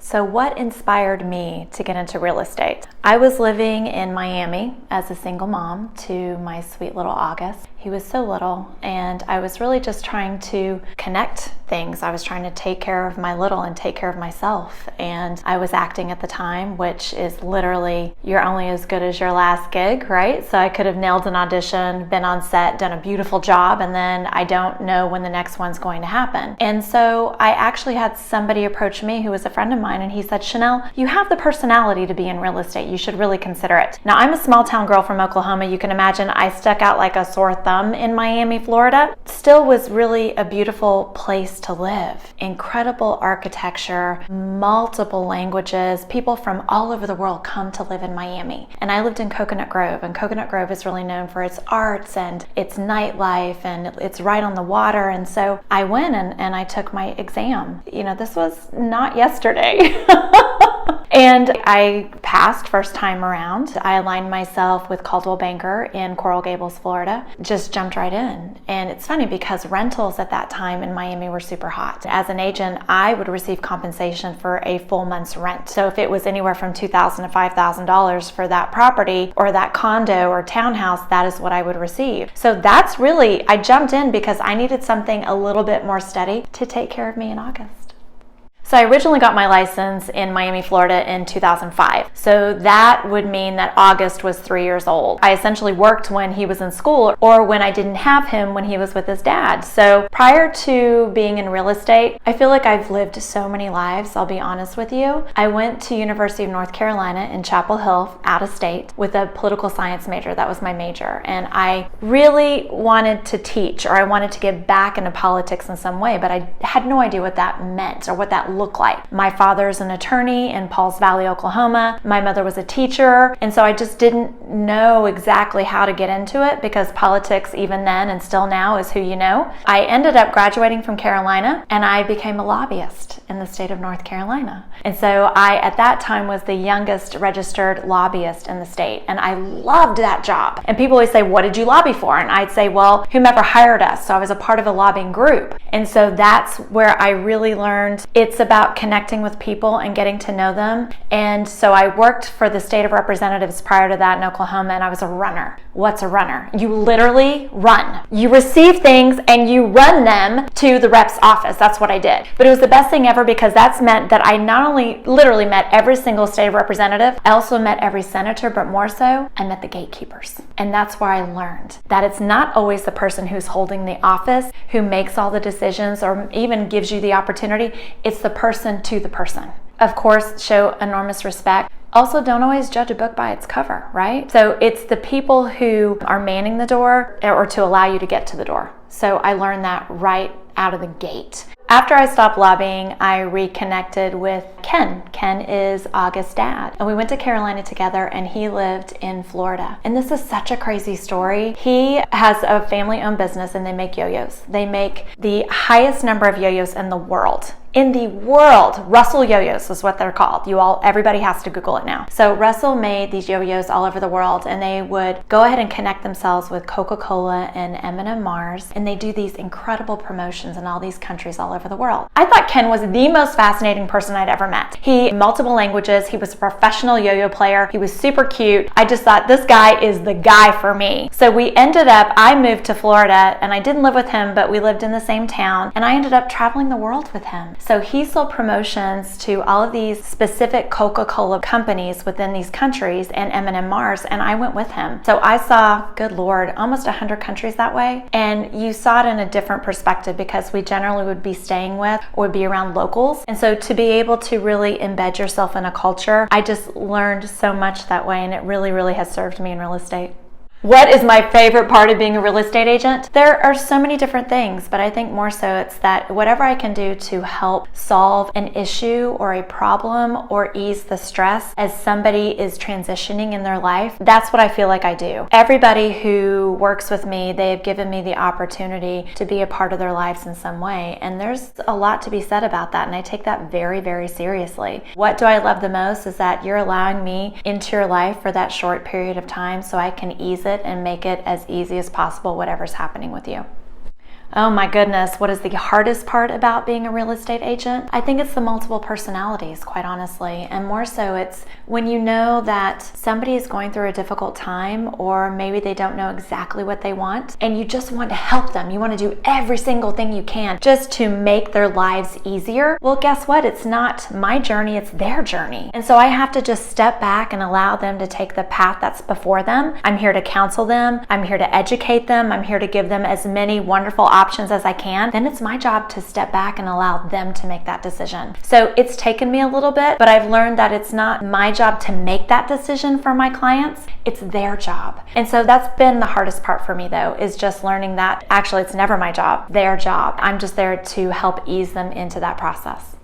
So what inspired me to get into real estate? I was living in Miami as a single mom to my sweet little August. He was so little, and I was really just trying to connect things. I was trying to take care of my little and take care of myself. And I was acting at the time, which is literally, you're only as good as your last gig, right? So I could have nailed an audition, been on set, done a beautiful job, and then I don't know when the next one's going to happen. And so I actually had somebody approach me who was a friend of mine, and he said, Chanel, you have the personality to be in real estate. You should really consider it. Now, I'm a small town girl from Oklahoma. You can imagine I stuck out like a sore thumb in Miami, Florida. Still was really a beautiful place to live. Incredible architecture, multiple languages. People from all over the world come to live in Miami. And I lived in Coconut Grove, and Coconut Grove is really known for its arts and its nightlife, and it's right on the water. And so I went and I took my exam. You know, this was not yesterday. And I passed first time around. I aligned myself with Coldwell Banker in Coral Gables, Florida. Just jumped right in. And it's funny because rentals at that time in Miami were super hot. As an agent, I would receive compensation for a full month's rent. So if it was anywhere from $2,000 to $5,000 for that property or that condo or townhouse, that is what I would receive. So that's really, I jumped in because I needed something a little bit more steady to take care of me in August. So I originally got my license in Miami, Florida in 2005. So that would mean that August was 3 years old. I essentially worked when he was in school or when I didn't have him when he was with his dad. So prior to being in real estate, I feel like I've lived so many lives, I'll be honest with you. I went to University of North Carolina in Chapel Hill, out of state, with a political science major. That was my major. And I really wanted to teach, or I wanted to get back into politics in some way, but I had no idea what that meant or what that look like. My father's an attorney in Pauls Valley, Oklahoma. My mother was a teacher. And so I just didn't know exactly how to get into it because politics, even then and still now, is who you know. I ended up graduating from Carolina and I became a lobbyist in the state of North Carolina. And so I, at that time, was the youngest registered lobbyist in the state. And I loved that job. And people always say, what did you lobby for? And I'd say, well, whomever hired us. So I was a part of a lobbying group. And so that's where I really learned it's about connecting with people and getting to know them. And so I worked for the state of representatives prior to that in Oklahoma, and I was a runner. What's a runner? You literally run. You receive things and you run them to the rep's office. That's what I did. But it was the best thing ever because that's meant that I not only literally met every single state representative, I also met every senator, but more so, I met the gatekeepers. And that's where I learned that it's not always the person who's holding the office who makes all the decisions or even gives you the opportunity. It's the person to the person. Of course, show enormous respect. Also, don't always judge a book by its cover, right? So it's the people who are manning the door or to allow you to get to the door. So I learned that right out of the gate. After I stopped lobbying, I reconnected with Ken. Ken is August's dad. And we went to Carolina together and he lived in Florida. And this is such a crazy story. He has a family-owned business and they make yo-yos. They make the highest number of yo-yos in the world. In the world, Russell yo-yos is what they're called. Everybody has to Google it now. So Russell made these yo-yos all over the world and they would go ahead and connect themselves with Coca-Cola and M&M Mars. And they do these incredible promotions in all these countries all over the world. I thought Ken was the most fascinating person I'd ever met. He multiple languages. He was a professional yo-yo player. He was super cute. I just thought this guy is the guy for me. So I moved to Florida and I didn't live with him, but we lived in the same town and I ended up traveling the world with him. So he sold promotions to all of these specific Coca-Cola companies within these countries and M&M Mars, and I went with him. So I saw, good Lord, almost 100 countries that way. And you saw it in a different perspective because we generally would be staying with or would be around locals. And so to be able to really embed yourself in a culture, I just learned so much that way, and it really, really has served me in real estate. What is my favorite part of being a real estate agent? There are so many different things, but I think more so it's that whatever I can do to help solve an issue or a problem or ease the stress as somebody is transitioning in their life, that's what I feel like I do. Everybody who works with me, they have given me the opportunity to be a part of their lives in some way, and there's a lot to be said about that, and I take that very, very seriously. What do I love the most is that you're allowing me into your life for that short period of time so I can ease it and make it as easy as possible, whatever's happening with you. Oh my goodness, what is the hardest part about being a real estate agent? I think it's the multiple personalities, quite honestly. And more so, it's when you know that somebody is going through a difficult time, or maybe they don't know exactly what they want, and you just want to help them. You want to do every single thing you can just to make their lives easier. Well, guess what? It's not my journey, it's their journey. And so I have to just step back and allow them to take the path that's before them. I'm here to counsel them. I'm here to educate them. I'm here to give them as many wonderful options as I can. Then it's my job to step back and allow them to make that decision. So it's taken me a little bit, but I've learned that it's not my job to make that decision for my clients. It's their job. And so that's been the hardest part for me, though, is just learning that actually it's never my job, their job. I'm just there to help ease them into that process.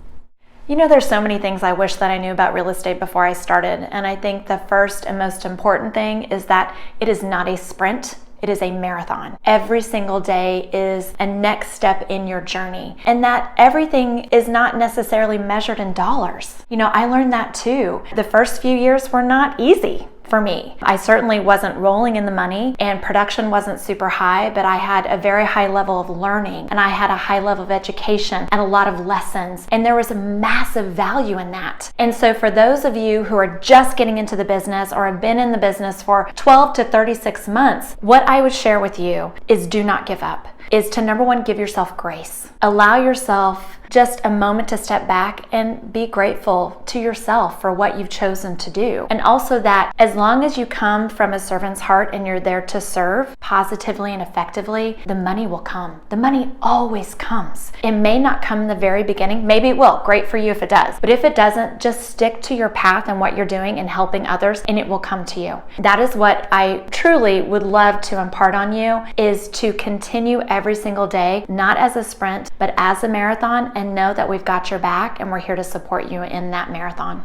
You know, there's so many things I wish that I knew about real estate before I started. And I think the first and most important thing is that it is not a sprint. It is a marathon. Every single day is a next step in your journey, and that everything is not necessarily measured in dollars. You know, I learned that too. The first few years were not easy for me. I certainly wasn't rolling in the money, and production wasn't super high, but I had a very high level of learning, and I had a high level of education and a lot of lessons, and there was a massive value in that. And so for those of you who are just getting into the business or have been in the business for 12 to 36 months, what I would share with you is do not give up. Is to number one, give yourself grace. Allow yourself just a moment to step back and be grateful to yourself for what you've chosen to do. And also that as long as you come from a servant's heart and you're there to serve positively and effectively, the money will come. The money always comes. It may not come in the very beginning. Maybe it will. Great for you if it does. But if it doesn't, just stick to your path and what you're doing and helping others, and it will come to you. That is what I truly would love to impart on you, is to continue every single day, not as a sprint, but as a marathon, and know that we've got your back and we're here to support you in that marathon.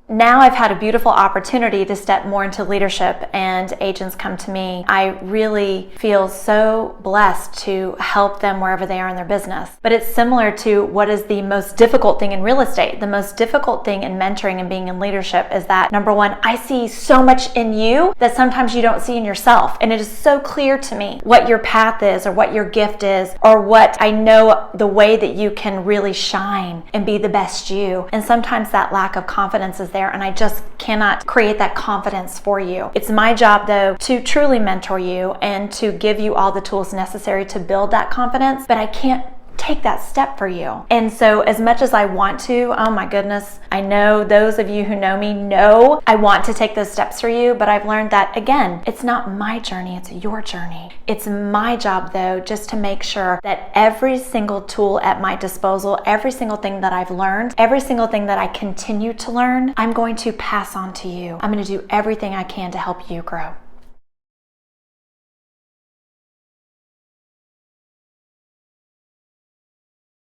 Now I've had a beautiful opportunity to step more into leadership, and agents come to me. I really feel so blessed to help them wherever they are in their business. But it's similar to what is the most difficult thing in real estate. The most difficult thing in mentoring and being in leadership is that, number one, I see so much in you that sometimes you don't see in yourself. And it is so clear to me what your path is, or what your gift is, or what I know the way that you can really shine and be the best you. And sometimes that lack of confidence is there, and I just cannot create that confidence for you. It's my job, though, to truly mentor you and to give you all the tools necessary to build that confidence, but I can't take that step for you. And so as much as I want to, oh my goodness, I know those of you who know me know I want to take those steps for you, but I've learned that, again, it's not my journey, it's your journey. It's my job, though, just to make sure that every single tool at my disposal, every single thing that I've learned, every single thing that I continue to learn, I'm going to pass on to you. I'm going to do everything I can to help you grow.